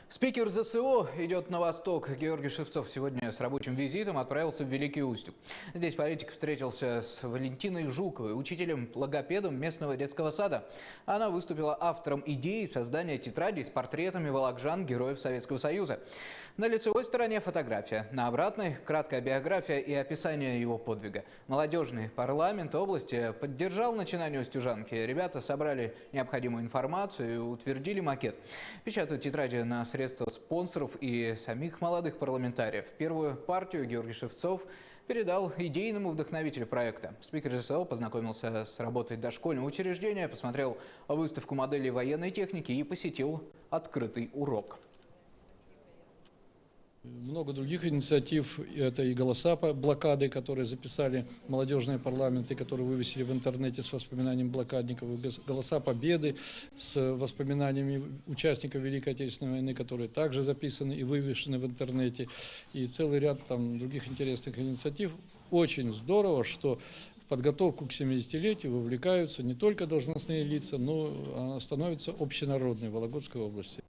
Спикер ЗСО идет на восток. Георгий Шевцов сегодня с рабочим визитом отправился в Великий Устюг. Здесь политик встретился с Валентиной Жуковой, учителем-логопедом местного детского сада. Она выступила автором идеи создания тетради с портретами волокжан, героев Советского Союза. На лицевой стороне фотография, на обратной – краткая биография и описание его подвига. Молодежный парламент области поддержал начинание устюжанки. Ребята собрали необходимую информацию и утвердили макет. Печатают тетради на средства спонсоров и самих молодых парламентариев. Первую партию Георгий Шевцов передал идейному вдохновителю проекта. Спикер ЗСО познакомился с работой дошкольного учреждения, посмотрел выставку моделей военной техники и посетил открытый урок. Много других инициатив. Это и голоса по блокады, которые записали молодежные парламенты, которые вывесили в интернете с воспоминанием блокадников, и голоса победы с воспоминаниями участников Великой Отечественной войны, которые также записаны и вывешены в интернете. И целый ряд других интересных инициатив. Очень здорово, что в подготовку к 70-летию вовлекаются не только должностные лица, но становятся общенародной в Вологодской области.